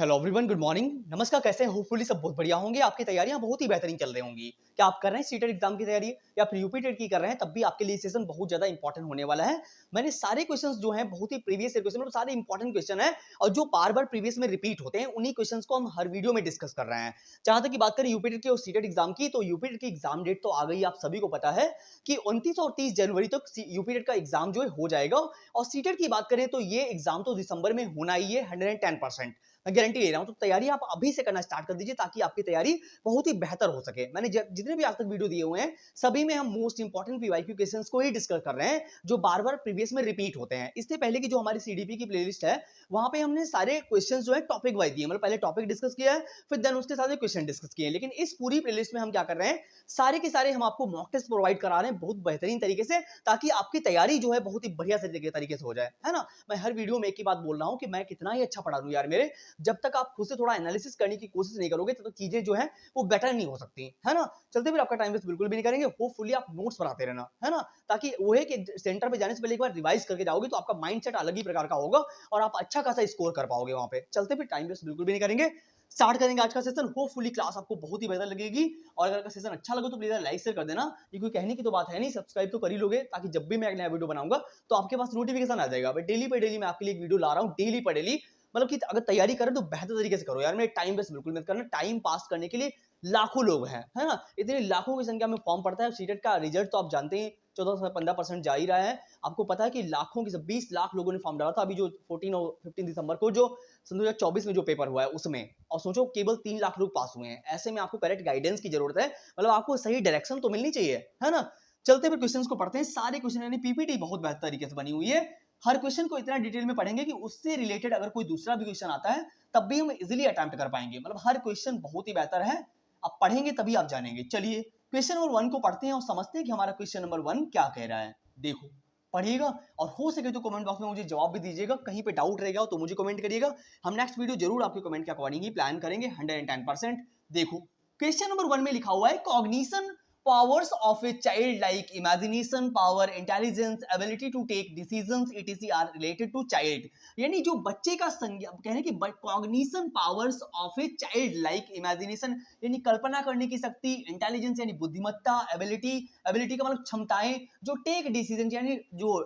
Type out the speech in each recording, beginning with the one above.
Hello everyone, good morning. नमस्कार, कैसे हैं? होपफुली सब बहुत बढ़िया होंगे। आपकी तैयारियां बहुत ही बेहतरीन चल रही होंगी। क्या आप कर रहे हैं सीटेट एग्जाम की तैयारी या फिर यूपी टेट की कर रहे हैं? तब भी आपके लिए सेशन बहुत ज्यादा इंपॉर्टेंट होने वाला है। मैंने सारे क्वेश्चंस जो हैं बहुत ही प्रीवियस क्वेश्चन और सारे इंपॉर्टेंट क्वेश्चन हैं और जो बार बार प्रीवियस में रिपीट होते हैं उन्हीं क्वेश्चंस को हम हर वीडियो में डिस्कस कर रहे हैं। जहां तक की बात करें यूपी टेट की और सीटेट एग्जाम की, तो यूपी टेट की एग्जाम डेट तो आ गई, आप सभी को पता है कि 29 और 30 जनवरी तक यूपी टेट का एग्जाम जो है हो जाएगा। और सीटेट की बात करें तो ये एग्जाम तो दिसंबर में होना ही है 110%। मैं गारंटी ले रहा हूं। तो तैयारी आप अभी से करना स्टार्ट कर दीजिए ताकि आपकी तैयारी बहुत ही बेहतर हो सके। मैंने जितने भी आज तक वीडियो दिए हुए हैं सभी में हम मोस्ट इंपॉर्टेंट पीवाईक्यू क्वेश्चंस को ही डिस्कस कर रहे हैं जो बार बार प्रीवियस में रिपीट होते हैं। इससे पहले की जो हमारी सीडीपी की प्लेलिस्ट है वहां पे हमने सारे क्वेश्चंस जो है टॉपिक वाइज दिए, मतलब पहले टॉपिक डिस्कस किया है फिर देन उसके साथ क्वेश्चन डिस्कस किए हैं। लेकिन इस पूरी प्लेलिस्ट में हम क्या कर रहे हैं, सारे के सारे हम आपको मॉक टेस्ट प्रोवाइड करा रहे हैं बहुत बेहतरीन तरीके से, ताकि आपकी तैयारी जो है बहुत ही बढ़िया तरीके से हो जाए, है ना। मैं हर वीडियो में एक ही बात बोल रहा हूं कि मैं कितना ही अच्छा पढ़ा दूं यार मेरे, जब तक आप खुद से थोड़ा एनालिसिस करने की कोशिश नहीं करोगे तब तक चीजें जो है वो बेटर नहीं हो सकती, है ना। चलते फिर आपका टाइम वेस्ट बिल्कुल भी नहीं करेंगे। होपफुली आप नोट्स बनाते रहना, है ना, ताकि वो है कि सेंटर पे जाने से पहले एक बार रिवाइज करके जाओगे तो आपका माइंडसेट अलग ही प्रकार का होगा और आप अच्छा खासा स्कोर कर पाओगे वहां पे। चलते फिर टाइम वेस्ट बिल्कुल भी नहीं करेंगे, स्टार्ट करेंगे आज का सेशन। होपफुली क्लास आपको बहुत ही बेहतर लगेगी और अगर सेशन अच्छा लगे तो प्लीज लाइक शेयर कर देना। ये कोई कहने की तो बात है नहीं, सब्सक्राइब तो कर ही लोगे ताकि जब भी मैं एक नया वीडियो बनाऊंगा तो आपके पास नोटिफिकेशन आ जाएगा। भाई डेली पे डेली मैं आपके लिए एक वीडियो ला रहा हूँ, डेली पर डेली, मतलब कि अगर तैयारी करें तो बेहतर तरीके से करो यार। मेरे टाइम वेस्ट बिल्कुल मत करना। टाइम पास करने के लिए लाखों लोग हैं, है ना। इतनी लाखों की संख्या में फॉर्म पड़ता है। सीटेट का रिजल्ट तो आप जानते हैं 14 से 15% जा ही रहा है। आपको पता है कि लाखों की 20 लाख लोगों ने फॉर्म डाला था अभी जो 14 और 15 दिसंबर को जो 2024 में जो पेपर हुआ है उसमें, और सोचो केवल 3 लाख लोग पास हुए हैं। ऐसे में आपको करेक्ट गाइडेंस की जरूरत है, मतलब आपको सही डायरेक्शन तो मिलनी चाहिए, है ना। चलते फिर क्वेश्चंस को पढ़ते हैं। सारे क्वेश्चन यानी पीपीटी बहुत बेहतर तरीके से बनी हुई है। हर क्वेश्चन को इतना डिटेल में पढ़ेंगे कि उससे रिलेटेड अगर कोई दूसरा भी क्वेश्चन आता है तब भी हम इजीली अटेम्प्ट कर पाएंगे। मतलब हर क्वेश्चन बहुत ही बेहतर है, आप पढ़ेंगे तभी आप जानेंगे। चलिए क्वेश्चन नंबर 1 को पढ़ते हैं और समझते हैं कि हमारा क्वेश्चन नंबर 1 क्या कह रहा है। देखो, पढ़िएगा और हो सके तो कमेंट बॉक्स में मुझे जवाब भी दीजिएगा। कहीं पे डाउट रहेगा तो मुझे कमेंट करिएगा, हम नेक्स्ट वीडियो जरूर आपके कमेंट के अकॉर्डिंग ही प्लान करेंगे 110%। देखो क्वेश्चन नंबर 1 में लिखा हुआ है cognition powers of a child like imagination power intelligence ability to take decisions etc are related to child। यानी जो बच्चे का संज्ञा कहने की cognition powers of a child like imagination यानी कल्पना करने की शक्ति, इंटेलिजेंस यानी बुद्धिमत्ता, एबिलिटी एबिलिटी का मतलब क्षमताएं, जो टेक डिसीजन यानी जो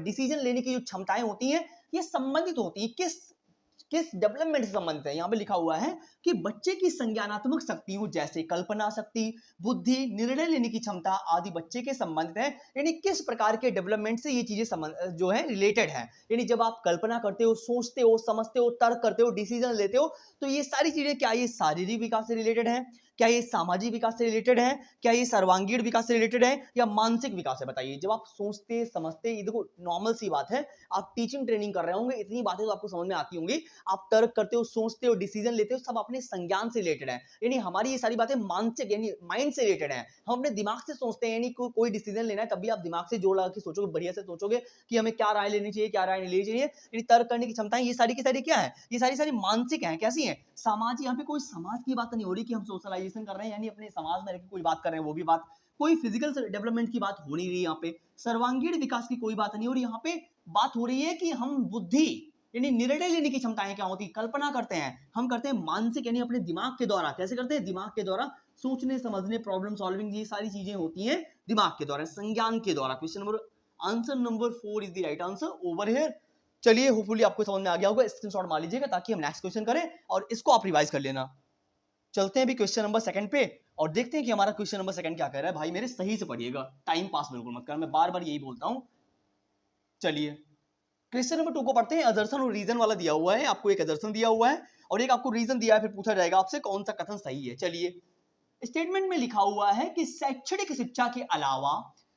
डिसीजन लेने की जो क्षमताएं होती हैं ये संबंधित होती है किस डेवलपमेंट से संबंधित है। यहाँ पे लिखा हुआ है कि बच्चे की संज्ञानात्मक शक्तियों जैसे कल्पना शक्ति, बुद्धि, निर्णय लेने की क्षमता आदि बच्चे के संबंधित है। यानी किस प्रकार के डेवलपमेंट से ये चीजें जो है रिलेटेड है। यानी जब आप कल्पना करते हो, सोचते हो, समझते हो, तर्क करते हो, डिसीजन लेते हो, तो ये सारी चीजें क्या ये शारीरिक विकास से रिलेटेड है, क्या ये सामाजिक विकास से रिलेटेड है, क्या ये सर्वांगीण विकास से रिलेटेड है या मानसिक विकास है? बताइए। जब आप सोचते समझते, ये देखो नॉर्मल सी बात है, आप टीचिंग ट्रेनिंग कर रहे होंगे, इतनी बातें तो आपको समझ में आती होंगी। आप तर्क करते हो, सोचते हो, डिसीजन लेते हो, सब अपने संज्ञान से रिलेटेड है। यानी हमारी ये सारी बातें मानसिक यानी माइंड से रिलेटेड है। हम अपने दिमाग से सोचते हैं, यानी कोई डिसीजन लेना है तब भी आप दिमाग से जोड़ लगा के सोचोगे, बढ़िया से सोचोगे कि हमें क्या राय लेनी चाहिए, क्या राय नहीं लेनी चाहिए। यानी तर्क करने की क्षमताएं ये सारी की सारी क्या है, ये सारी सारी मानसिक है। कैसी है? सामाजिक। यहाँ पे कोई समाज की बात नहीं हो रही कि हम सोशलाइजेशन कर रहे हैं यानी अपने समाज में रहकर कोई बात कर रहे हैं, वो भी बात, कोई फिजिकल डेवलपमेंट की बात हो नहीं रही। यहाँ पे सर्वांगीण विकास की कोई बात नहीं हो रही। यहाँ पे बात हो रही है कि हम बुद्धि यानी निर्णय लेने की क्षमताएं क्या होती है, कल्पना करते हैं, हम करते हैं मानसिक यानी अपने दिमाग के द्वारा। कैसे करते हैं? दिमाग के द्वारा सोचने समझने, प्रॉब्लम सॉल्विंग, ये सारी चीजें होती हैं दिमाग के द्वारा, संज्ञान के द्वारा। Question number answer number 4 is the right answer over here. चलिए होपफुली आपको समझ में आ गया होगा, स्क्रीनशॉट मार लीजिएगा ताकि हम नेक्स्ट क्वेश्चन करें और इसको आप रिवाइज कर लेना। चलते हैं भी क्वेश्चन नंबर 2 पे और देखते हैं कि हमारा क्वेश्चन नंबर 2 क्या कह रहा है। भाई मेरे सही से पढ़िएगा, टाइम पास बिल्कुल मत करना, मैं बार बार यही बोलता हूं। चलिए क्वेश्चन नंबर 2 को पढ़ते हैं। असर्शन और रीजन वाला दिया हुआ है, आपको एक असर्शन दिया हुआ है और एक आपको रीजन दिया है, फिर पूछा जाएगा आपसे कौन सा कथन सही है। चलिए स्टेटमेंट में लिखा हुआ है कि शैक्षणिक शिक्षा के अलावा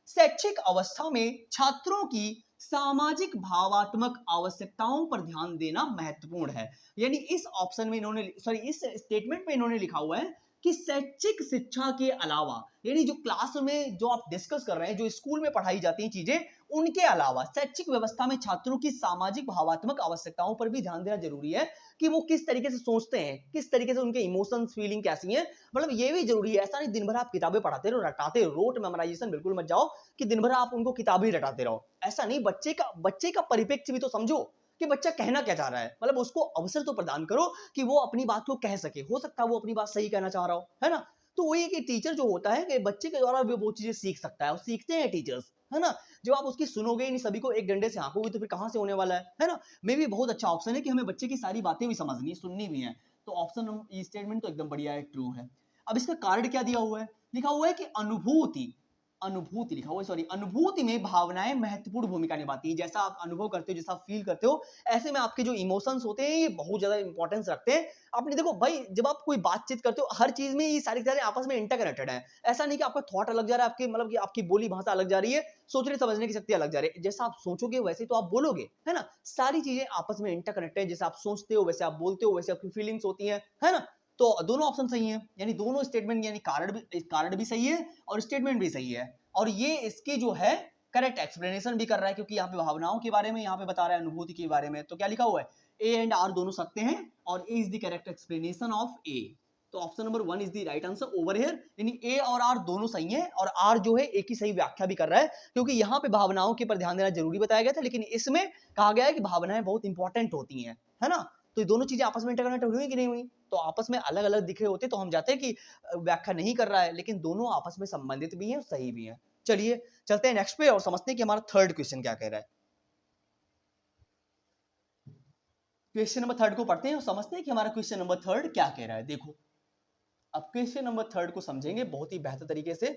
शैक्षिक अवस्था में छात्रों की सामाजिक भावात्मक आवश्यकताओं पर ध्यान देना महत्वपूर्ण है। यानी इस ऑप्शन में इन्होंने इस स्टेटमेंट में इन्होंने लिखा हुआ है कि शैक्षिक शिक्षा के अलावा यानी जो क्लास में जो आप डिस्कस कर रहे हैं, जो स्कूल में पढ़ाई जाती हैं चीजें, उनके अलावा शैक्षिक व्यवस्था में छात्रों की सामाजिक भावात्मक आवश्यकताओं पर भी ध्यान देना जरूरी है कि वो किस तरीके से सोचते हैं, किस तरीके से उनके इमोशंस फीलिंग कैसी हैं। मतलब ये भी जरूरी है। ऐसा नहीं दिन भर आप किताबें पढ़ाते रहो, रटाते रहो, रोट मेमोराइजेशन बिल्कुल मत जाओ कि दिन भर आप उनको किताबें रटाते रहो। ऐसा नहीं, बच्चे का परिप्रेक्ष्य भी तो समझो। कि बच्चा कहना क्या चाह रहा है, मतलब उसको अवसर तो प्रदान करो कि वो अपनी बात को कह सके, हो सकता है वो अपनी बात सही कहना चाह रहा हो, है ना? तो वही कि टीचर जो होता है कि बच्चे के द्वारा भी वो चीजें सीख सकता है और सीखते हैं टीचर्स, है ना? जब आप उसकी सुनोगे ही नहीं, सभी को एक डंडे से हाँकोगे तो फिर कहाँ से होने वाला है ना? मे भी बहुत अच्छा ऑप्शन है कि हमें बच्चे की सारी बातें भी समझनी है, सुननी भी है। तो ऑप्शन ई स्टेटमेंट तो एकदम बढ़िया है, ट्रू है। अब इसका कार्ड क्या दिया हुआ है? लिखा हुआ है कि अनुभूति, अनुभूति लिखा हुआ है, सॉरी, अनुभूति में भावनाएं महत्वपूर्ण भूमिका निभाती है। जैसा आप अनुभव करते हो, जैसा आप फील करते हो, ऐसे में आपके जो इमोशंस होते हैं ये बहुत ज्यादा इंपॉर्टेंस रखते हैं। आपने देखो भाई, जब आप कोई बातचीत करते हो, हर चीज में ये सारी चीजें आपस में इंटरकनेक्टेड है। ऐसा नहीं कि आपका थॉट अलग जा रहा है, आपकी मतलब कि आपकी बोली भाषा अलग जा रही है, सोचने समझने की शक्ति अलग जा रही है। जैसा आप सोचोगे वैसे तो आप बोलोगे, है ना? सारी चीजें आपस में इंटरकनेक्टेड है। जैसे आप सोचते हो वैसे आप बोलते हो, वैसे आपकी फीलिंग्स होती है ना? तो दोनों ऑप्शन सही हैं, यानी दोनों स्टेटमेंट, यानी कार्ड भी सही है और स्टेटमेंट भी सही है। और ये इसकी जो है करेक्ट एक्सप्लेनेशन भी कर रहा है, क्योंकि यहाँ पे भावनाओं के बारे में यहाँ पे बता रहा है, अनुभूति के बारे में। तो क्या लिखा हुआ है? ए एंड आर दोनों सत्य हैं और A is the correct explanation of A. तो option number 1 is the right answer over here, यानी ए और आर दोनों सही हैं और आर जो है एक ही सही व्याख्या भी कर रहा है, क्योंकि यहाँ पे भावनाओं के पर ध्यान देना जरूरी बताया गया था, लेकिन इसमें कहा गया है कि भावनाएं बहुत इंपॉर्टेंट होती हैं, है ना? तो ये दोनों चीजें आपस में इंटरकनेक्ट हुई कि नहीं हुई? तो आपस में अलग अलग दिख रहे होते तो हम जाते हैं कि व्याख्या नहीं कर रहा है, लेकिन दोनों आपस में संबंधित भी हैं, सही भी हैं। चलिए चलते हैं नेक्स्ट पे और समझते हैं कि हमारा थर्ड क्वेश्चन क्या कह रहा है। क्वेश्चन नंबर थर्ड को पढ़ते हैं और समझते हैं कि हमारा क्वेश्चन नंबर थर्ड क्या कह रहा है। देखो, अब क्वेश्चन नंबर थर्ड को समझेंगे बहुत ही बेहतर तरीके से।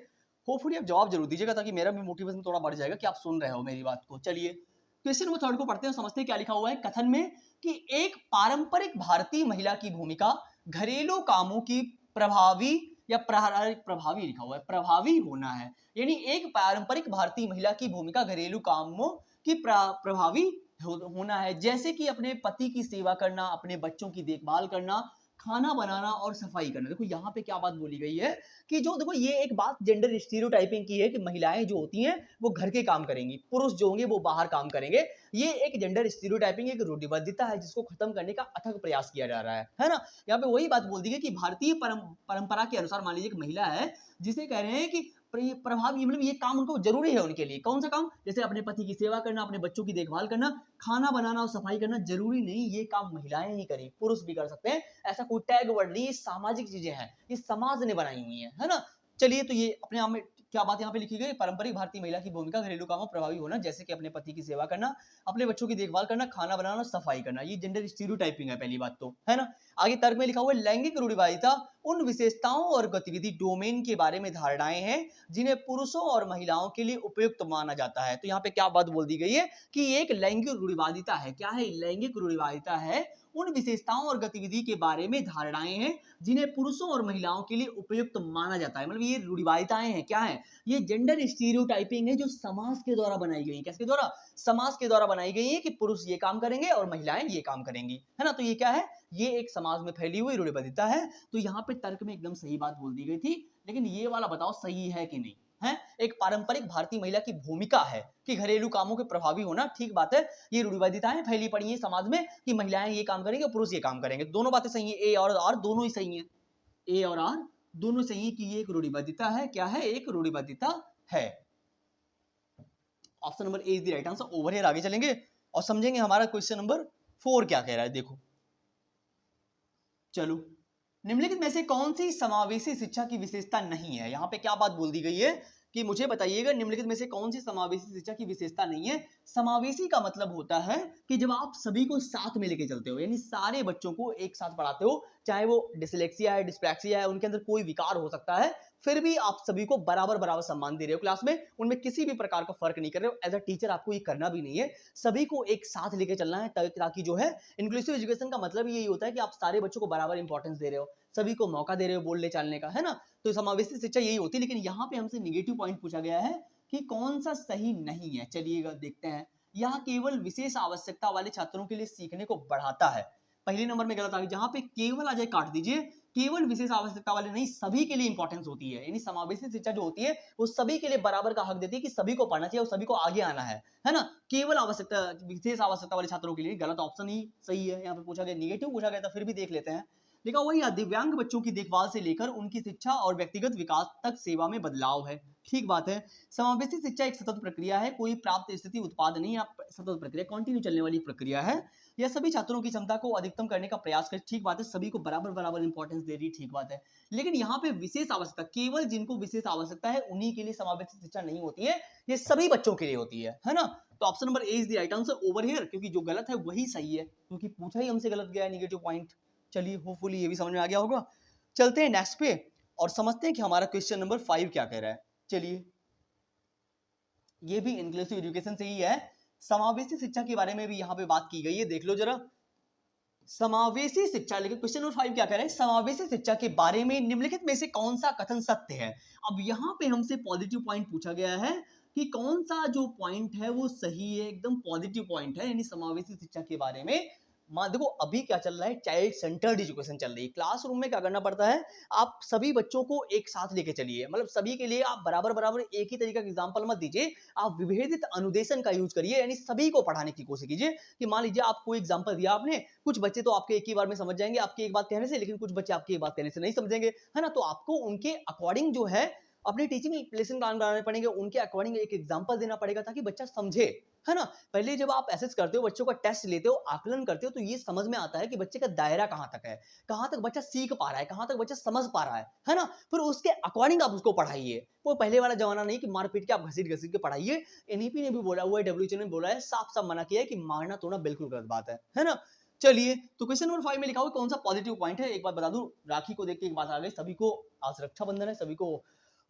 होपफुली आप जवाब जरूर दीजिएगा ताकि मेरा भी मोटिवेशन थोड़ा बढ़ जाएगा कि आप सुन रहे हो मेरी बात को। चलिए क्वेश्चन नंबर थर्ड को पढ़ते हैं और समझते हैं क्या लिखा हुआ है कथन में, कि एक पारंपरिक भारतीय महिला की भूमिका घरेलू कामों की प्रभावी या प्रभावी लिखा हुआ है, प्रभावी होना है। यानी एक पारंपरिक भारतीय महिला की भूमिका घरेलू कामों की प्रभावी होना है, जैसे कि अपने पति की सेवा करना, अपने बच्चों की देखभाल करना, खाना बनाना और सफाई करना। देखो यहाँ पे क्या बात बोली गई है कि जो देखो, ये एक बात जेंडर स्टीरियोटाइपिंग की है कि महिलाएं जो होती हैं वो घर के काम करेंगी, पुरुष जो होंगे वो बाहर काम करेंगे। ये एक जेंडर स्टीरियोटाइपिंग, एक रूढ़िबद्धता है जिसको खत्म करने का अथक प्रयास किया जा रहा है ना? यहाँ पे वही बात बोल दी गई कि भारतीय परंपरा के अनुसार, मान लीजिए एक महिला है जिसे कह रहे हैं कि प्रभाव, मतलब ये काम उनको जरूरी है उनके लिए। कौन सा काम? जैसे अपने पति की सेवा करना, अपने बच्चों की देखभाल करना, खाना बनाना और सफाई करना। जरूरी नहीं ये काम महिलाएं ही करें, पुरुष भी कर सकते हैं, ऐसा कोई टैग वर्ड नहीं। ये सामाजिक चीजें हैं, ये समाज ने बनाई हुई है ना? चलिए, तो ये अपने आप में क्या बात यहाँ पे लिखी गई, पारंपरिक भारतीय महिला की भूमिका घरेलू कामों प्रभावी होना, जैसे कि अपने पति की सेवा करना, अपने बच्चों की देखभाल करना, खाना बनाना, सफाई करना। ये जेंडर स्टीरियोटाइपिंग है, पहली बात तो, है ना? आगे तर्क में लिखा हुआ है, लैंगिक रूढ़िवादिता उन विशेषताओं और गतिविधि डोमेन के बारे में धारणाएं हैं जिन्हें पुरुषों और महिलाओं के लिए उपयुक्त माना जाता है। तो यहाँ पे क्या बात बोल दी गई है कि एक लैंगिक रूढ़िवादिता है। क्या है? लैंगिक रूढ़िवादिता है उन विशेषताओं और गतिविधि के बारे में धारणाएं हैं जिन्हें पुरुषों और महिलाओं के लिए उपयुक्त माना जाता है। मतलब ये रूढ़िवादिताएं हैं, क्या है? ये जेंडर स्टीरियोटाइपिंग है जो समाज के द्वारा बनाई गई है। किसके द्वारा? समाज के द्वारा बनाई गई है कि पुरुष ये काम करेंगे और महिलाएं ये काम करेंगी, है ना? तो ये क्या है? ये एक समाज में फैली हुई रूढ़िबद्धता है। तो यहाँ पे तर्क में एकदम सही बात बोल दी गई थी, लेकिन ये वाला बताओ सही है कि नहीं है? एक पारंपरिक भारतीय महिला की भूमिका है कि घरेलू कामों के प्रभावी होना, ठीक बात है। ये रूढ़िवादिताएं फैली पड़ी है समाज में कि महिलाएं ये काम करेंगे, पुरुष ये काम करेंगे। दोनों बातें सही है, ए और आर दोनों ही सही है। ए और आर दोनों सही है कि ये एक रूढ़िबद्धता है। क्या है? एक रूढ़िबद्धता है। Option number A is the right answer. Over here आगे चलेंगे और समझेंगे हमारा क्वेश्चन नंबर 4 क्या कह रहा है। देखो, चलो, निम्नलिखित में से कौन सी समावेशी शिक्षा की विशेषता नहीं है? यहाँ पे क्या बात बोल दी गई है कि मुझे बताइएगा, निम्नलिखित में से कौन सी समावेशी शिक्षा की विशेषता नहीं है? समावेशी का मतलब होता है कि जब आप सभी को साथ में लेके चलते हो, यानी सारे बच्चों को एक साथ पढ़ाते हो, चाहे वो डिसलेक्सिया है, डिस्प्रैक्सिया है, उनके अंदर कोई विकार हो सकता है, फिर भी आप सभी को बराबर बराबर सम्मान दे रहे हो क्लास में, उनमें किसी भी प्रकार का फर्क नहीं कर रहे हो। एज अ टीचर आपको ये करना भी नहीं है, सभी को एक साथ लेके चलना है, ताकि जो है इंक्लूसिव एजुकेशन का मतलब यही होता है कि आप सारे बच्चों को बराबर इंपॉर्टेंस दे रहे हो, सभी को मौका दे रहे हो बोलने चालने का, है ना? तो समावेशी शिक्षा यही होती है। लेकिन यहाँ पे हमसे निगेटिव पॉइंट पूछा गया है कि कौन सा सही नहीं है। चलिएगा देखते हैं। यह केवल विशेष आवश्यकता वाले छात्रों के लिए सीखने को बढ़ाता है। पहले नंबर में गलत आ गई, जहां पे केवल आ जाए काट दीजिए। केवल विशेष आवश्यकता वाले नहीं, सभी के लिए इंपॉर्टेंस होती है। यानी समावेशी शिक्षा जो होती है वो सभी के लिए बराबर का हक देती है कि सभी को पढ़ना चाहिए और सभी को आगे आना है ना? केवल आवश्यकता, विशेष आवश्यकता वाले छात्रों के लिए गलत ऑप्शन ही सही है। यहाँ पे पूछा गया, निगेटिव पूछा गया था, फिर भी देख लेते हैं। लिखा हुआ है दिव्यांग बच्चों की देखभाल से लेकर उनकी शिक्षा और व्यक्तिगत विकास तक सेवा में बदलाव है। ठीक बात है। समावेशी शिक्षा एक सतत प्रक्रिया है, कोई प्राप्त स्थिति उत्पाद नहीं, आप सतत प्रक्रिया कंटिन्यू चलने वाली प्रक्रिया है। यह सभी छात्रों की क्षमता को अधिकतम करने का प्रयास कर, ठीक बात है, सभी को बराबर बराबर इंपॉर्टेंस दे रही, ठीक बात है। लेकिन यहाँ पे विशेष आवश्यकता, केवल जिनको विशेष आवश्यकता है उन्हीं के लिए समावेशी शिक्षा नहीं होती है, ये सभी बच्चों के लिए होती है ना। तो option number A is the right answer over here, क्योंकि जो गलत है वही सही है, क्योंकि पूछा ही हमसे गलत गया है, नेगेटिव पॉइंट। चलिए होपफुली ये भी समझ में आ गया होगा। चलते हैं नेक्स्ट पे और समझते हैं कि हमारा क्वेश्चन नंबर 5 क्या कह रहा है। चलिए, ये भी इंक्लूसिव एजुकेशन से ही है, समावेशी शिक्षा के बारे में भी यहाँ पे बात की गई है, देख लो जरा। समावेशी शिक्षा, लेकिन क्वेश्चन नंबर 5 क्या कह रहा है, समावेशी शिक्षा के बारे में निम्नलिखित में से कौन सा कथन सत्य है। अब यहाँ पे हमसे पॉजिटिव पॉइंट पूछा गया है कि कौन सा जो पॉइंट है वो सही है, एकदम पॉजिटिव पॉइंट है, यानी समावेशी शिक्षा के बारे में। देखो अभी क्या चल रहा है, चाइल्ड सेंटर्ड एजुकेशन चल रही है। क्लासरूम में क्या करना पड़ता है, आप सभी बच्चों को एक साथ लेके चलिए, मतलब सभी के लिए आप बराबर बराबर एक ही तरीका का एग्जांपल मत दीजिए, आप विभेदित अनुदेशन का यूज करिए, यानी सभी को पढ़ाने की कोशिश कीजिए। कि मान लीजिए आपको एग्जांपल दिया आपने, कुछ बच्चे तो आपके एक ही बार में समझ जाएंगे आपकी एक बात कहने से, लेकिन कुछ बच्चे आपकी एक बात कहने से नहीं समझेंगे, है ना। तो आपको उनके अकॉर्डिंग जो है अपनी टीचिंग लेसन प्लान बनाने पड़ेंगे, उनके अकॉर्डिंग एक एग्जांपल देना पड़ेगा ताकि बच्चा समझे, है ना। पहले जब आप एसेस करते हो, बच्चों का टेस्ट लेते हो, आकलन करते हो, तो ये समझ में आता है कि बच्चे का दायरा कहां तक है, कहां तक बच्चा सीख पा रहा है, कहां तक बच्चा समझ पा रहा है ना। फिर उसके अकॉर्डिंग आप उसको पढ़ाइए, वो पहले वाला जमाना नहीं कि मार पीट के आप घसीट घसीट के पढ़ाइए। एनईपी ने भी बोला हुआ है, डब्ल्यूएचओ ने बोला है, साफ साफ मना किया है कि मारना तोड़ना बिल्कुल गलत बात है ना। चलिए, तो क्वेश्चन नंबर 5 में लिखा हुआ कौन सा पॉजिटिव पॉइंट है, एक बात बता दूं, राखी को देख के एक बात आ गई, सभी को आज रक्षाबंधन है, सभी को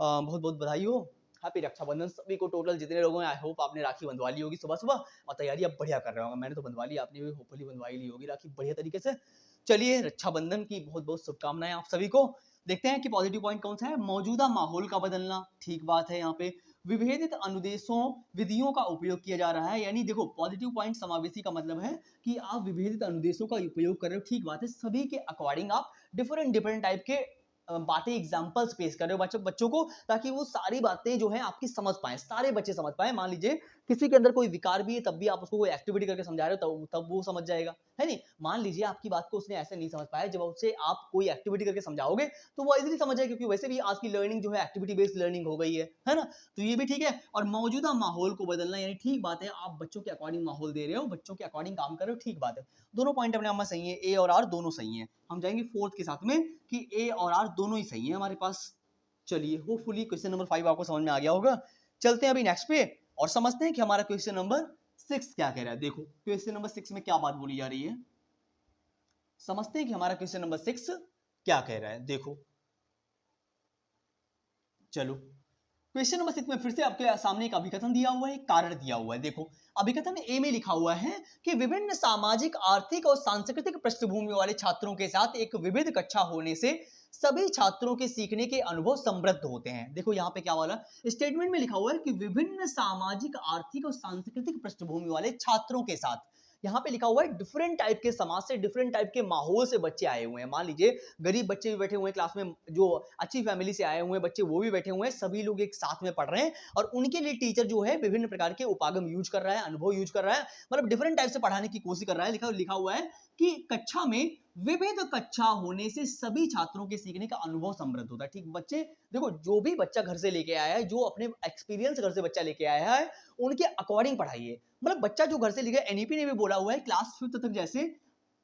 बहुत बहुत बधाई हो, हैप्पी रक्षाबंधन सभी को। टोटल जितने लोगों ने, आई होप आपने राखी बंधवा ली होगी सुबह सुबह, और तैयारी अब बढ़िया कर रहे होंगे। मैंने तो बंधवा ली, आपने भी होपफुली बंधवाई ली होगी राखी बढ़िया तरीके से। चलिए, रक्षाबंधन की बहुत बहुत शुभकामनाएं आप सभी को। देखते हैं कि पॉजिटिव पॉइंट कौन सा है, मौजूदा माहौल का बदलना, ठीक बात है। यहाँ पे विभेदित अनुदेशों विधियों का उपयोग किया जा रहा है, यानी देखो पॉजिटिव पॉइंट समावेशी का मतलब है कि आप विभेदित अनुदेशों का उपयोग कर रहे हो, ठीक बात है। सभी के अकॉर्डिंग आप डिफरेंट डिफरेंट टाइप के बातें, एग्जांपल्स पेश कर रहे हो बच्चों को, ताकि वो सारी बातें जो है आपकी समझ पाए, सारे बच्चे समझ पाए। मान लीजिए किसी के अंदर कोई विकार भी है, तब भी आप उसको कोई एक्टिविटी करके समझा रहे हो, तब वो समझ जाएगा, है नहीं। मान लीजिए आपकी बात को उसने ऐसे नहीं समझ पाया, जब उससे आप कोई एक्टिविटी करके समझाओगे तो वो इजीली समझ जाएगा, क्योंकि वैसे भी आज की लर्निंग जो है एक्टिविटी बेस्ड लर्निंग हो गई है ना। तो ये भी ठीक है। और मौजूदा माहौल को बदलना, यानी ठीक बात है, आप बच्चों के अकॉर्डिंग माहौल दे रहे हो, बच्चों के अकॉर्डिंग काम कर रहे हो, ठीक बात है। दोनों पॉइंट अपने आप में सही है, ए और आर दोनों सही है। हम जाएंगे फोर्थ के साथ में कि ए और आर दोनों ही सही है हमारे पास। चलिए, होपफुली क्वेश्चन नंबर 5 आपको समझ में आ गया होगा। चलते हैं अभी नेक्स्ट पे और समझते हैं कि हमारा क्वेश्चन नंबर 6 क्या कह रहा है। देखो क्वेश्चन नंबर 6 में क्या बात बोली जा रही है, समझते हैं कि हमारा क्वेश्चन नंबर 6 क्या कह रहा है। देखो, चलो क्वेश्चन नंबर 6 में फिर से आपके सामने एक अभिकथन दिया हुआ है, कारण दिया हुआ है। देखो अभिकथन ए में लिखा हुआ है कि विभिन्न सामाजिक, आर्थिक और सांस्कृतिक पृष्ठभूमि वाले छात्रों के साथ एक विविध कक्षा होने से सभी छात्रों के सीखने के अनुभव समृद्ध होते हैं। देखो यहाँ पे क्या वाला स्टेटमेंट में लिखा हुआ है कि विभिन्न सामाजिक, आर्थिक और सांस्कृतिक पृष्ठभूमि वाले छात्रों के साथ, यहाँ पे लिखा हुआ है डिफरेंट टाइप के समाज से, डिफरेंट टाइप के माहौल से बच्चे आए हुए हैं। मान लीजिए गरीब बच्चे भी बैठे हुए हैं क्लास में, जो अच्छी फैमिली से आए हुए हैं बच्चे वो भी बैठे हुए हैं, सभी लोग एक साथ में पढ़ रहे हैं, और उनके लिए टीचर जो है विभिन्न प्रकार के उपागम यूज कर रहा है, अनुभव यूज कर रहा है, मतलब डिफरेंट टाइप से पढ़ाने की कोशिश कर रहा है। लिखा हुआ है कि कक्षा में विविध कक्षा होने से सभी छात्रों के सीखने का अनुभव समृद्ध होता है। ठीक बच्चे, देखो जो भी बच्चा घर से लेके आया है, जो अपने एक्सपीरियंस घर से बच्चा लेके आया है, उनके अकॉर्डिंग पढ़ाइए। मतलब बच्चा जो घर से लेके, एनईपी ने भी बोला हुआ है क्लास 5 तक जैसे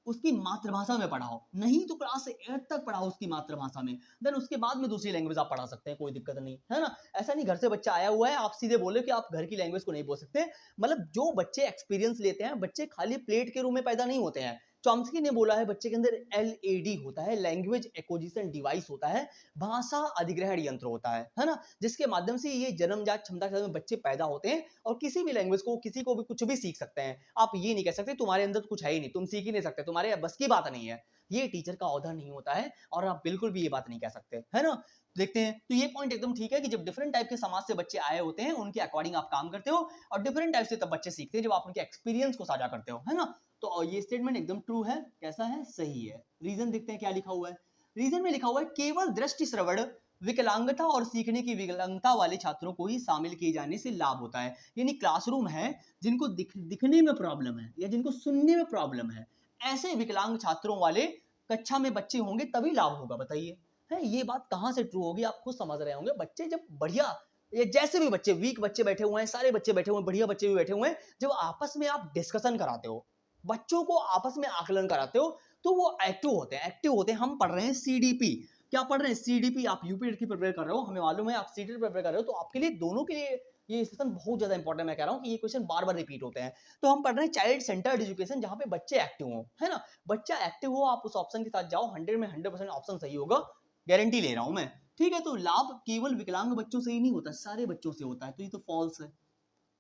उसकी मातृभाषा में पढ़ाओ, नहीं तो क्लास 8 तक पढ़ाओ उसकी मातृभाषा में, देन उसके बाद में दूसरी लैंग्वेज आप पढ़ा सकते हैं, कोई दिक्कत नहीं है ना। ऐसा नहीं घर से बच्चा आया हुआ है आप सीधे बोले कि आप घर की लैंग्वेज को नहीं बोल सकते। मतलब जो बच्चे एक्सपीरियंस लेते हैं, बच्चे खाली प्लेट के रूप में पैदा नहीं होते हैं। चॉम्स्की ने बोला है बच्चे के अंदर एलएडी होता है, लैंग्वेज एक्विजिशन डिवाइस होता है, भाषा अधिग्रहण यंत्र होता है ना, जिसके माध्यम से ये जन्मजात क्षमता के साथ में बच्चे पैदा होते हैं और किसी भी लैंग्वेज को, किसी को भी कुछ भी सीख सकते हैं। आप ये नहीं कह सकते तुम्हारे अंदर कुछ है ही नहीं, तुम सीख ही नहीं सकते, तुम्हारे बस की बात नहीं है, ये टीचर का औहदा नहीं होता है, और आप बिल्कुल भी ये बात नहीं कह सकते, है ना। देखते हैं, तो ये पॉइंट एकदम ठीक है कि जब डिफरेंट टाइप के समाज से बच्चे आए होते हैं, उनके अकॉर्डिंग आप काम करते हो, और डिफरेंट टाइप से तब बच्चे सीखते हैं जब आप उनके एक्सपीरियंस को साझा करते हो, है ना। तो ये स्टेटमेंट एकदम ट्रू है, कैसा है, सही है। रीजन देखते हैं क्या लिखा हुआ है। रीजन में लिखा हुआ है केवल दृष्टि श्रवण विकलांगता और सीखने की विकलांगता वाले छात्रों को ही शामिल किए जाने से लाभ होता है। यानी क्लासरूम है जिनको दिखने में प्रॉब्लम है या जिनको सुनने में प्रॉब्लम है, ऐसे विकलांग छात्रों वाले कक्षा में बच्चे होंगे तभी लाभ होगा, बताइए। है, ये बात कहाँ से ट्रू होगी, आप खुद समझ रहे होंगे। बच्चे जब बढ़िया, ये जैसे भी बच्चे, वीक बच्चे बैठे हुए हैं, सारे बच्चे बैठे हुए हैं, बढ़िया बच्चे भी बैठे हुए हैं, जब आपस में आप डिस्कशन कराते हो, बच्चों को आपस में आकलन कराते हो, तो वो एक्टिव होते हैं, एक्टिव होते हैं। हम पढ़ रहे हैं सीडीपी, क्या पढ़ रहे हैं? सीडीपी। आप यूपी की प्रिपेयर कर रहे हो, हमें मालूम है आप सीडीपी प्रिपेयर कर रहे हो, तो आपके लिए, दोनों के लिए ये सेशन बहुत ज्यादा इंपॉर्टेंट। मैं कह रहा हूँ कि ये क्वेश्चन बार बार रिपीट होते हैं। तो हम पढ़ रहे हैं चाइल्ड सेंटर्ड एजुकेशन, जहाँ पे बच्चे एक्टिव हो, है ना। बच्चा एक्टिव हो, आप उस ऑप्शन के साथ जाओ, 100 में 100% ऑप्शन सही होगा, गारंटी ले रहा हूं मैं। ठीक है, तो लाभ केवल विकलांग बच्चों से ही नहीं होता, सारे बच्चों से होता है, तो ये तो फॉल्स है।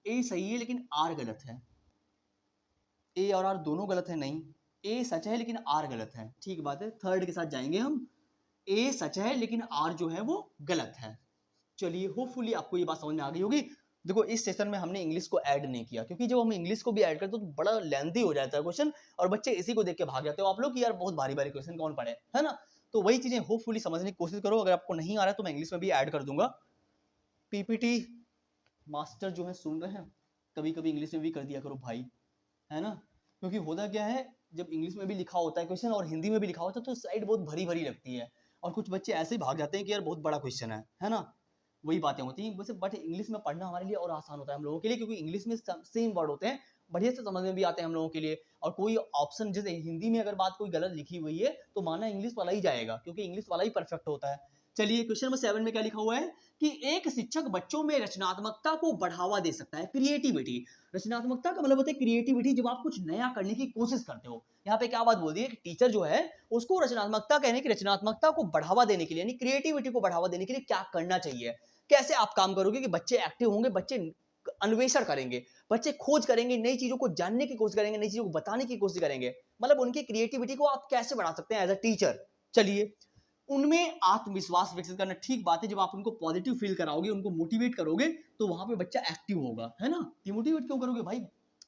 ए सही है लेकिन आर गलत है। ए और आर दोनों गलत है, नहीं। ए सच है लेकिन आर गलत है। ठीक बात है, थर्ड के साथ जाएंगे हम। ए सच है लेकिन आर जो है वो गलत है। चलिए, होपफुली आपको ये बात समझ में आ गई होगी। देखो, इस सेशन में हमने इंग्लिश को ऐड नहीं किया, क्योंकि जब हम इंग्लिश को भी ऐड करते हैं तो बड़ा लेंथी हो जाता है क्वेश्चन, और बच्चे इसी को देख के भाग जाते हो आप लोग कि यार बहुत भारी भारी क्वेश्चन कौन पढ़े, है ना। तो वही चीजें होपफुली समझने की कोशिश करो। अगर आपको नहीं आ रहा है तो मैं इंग्लिश में भी ऐड कर दूंगा। पीपीटी मास्टर जो है सुन रहे हैं, कभी कभी इंग्लिश में भी कर दिया करो भाई, है ना। क्योंकि होता क्या है, जब इंग्लिश में भी लिखा होता है क्वेश्चन और हिंदी में भी लिखा होता है, तो स्लाइड बहुत भरी भरी लगती है, और कुछ बच्चे ऐसे ही भाग जाते हैं कि यार बहुत बड़ा क्वेश्चन है ना। वही बातें होती हैं वैसे। बट इंग्लिश में पढ़ना हमारे लिए और आसान होता है हम लोगों के लिए, क्योंकि इंग्लिश में सेम वर्ड होते हैं, बढ़िया से समझ में भी आते हैं हम लोगों के लिए। और कोई ऑप्शन, जैसे हिंदी में अगर बात कोई गलत लिखी हुई है तो माना इंग्लिश वाला ही जाएगा, क्योंकि इंग्लिश वाला ही परफेक्ट होता है। चलिए, क्वेश्चन नंबर 7 में क्या लिखा हुआ है कि एक शिक्षक बच्चों में रचनात्मकता को बढ़ावा दे सकता है, क्रिएटिविटी। रचनात्मकता का मतलब होता है क्रिएटिविटी, जब आप कुछ नया करने की कोशिश करते हो। यहाँ पे क्या बात बोल दी है कि टीचर जो है उसको रचनात्मकता कहने की, रचनात्मकता को बढ़ावा देने के लिए, यानी क्रिएटिविटी को बढ़ावा देने के लिए क्या करना चाहिए, कैसे आप काम करोगे कि बच्चे एक्टिव होंगे, बच्चे अन्वेषण करेंगे, बच्चे खोज करेंगे, नई चीजों को जानने की कोशिश करेंगे, नई चीजों को बताने की कोशिश करेंगे। मतलब उनकी क्रिएटिविटी को आप कैसे बढ़ा सकते हैं एज अ टीचर। चलिए, उनमें आत्मविश्वास विकसित करना, ठीक बात है। जब आप उनको पॉजिटिव फील कराओगे, उनको मोटिवेट करोगे, तो वहां पे बच्चा एक्टिव होगा, है ना। डिमोटिवेट क्यों करोगे भाई?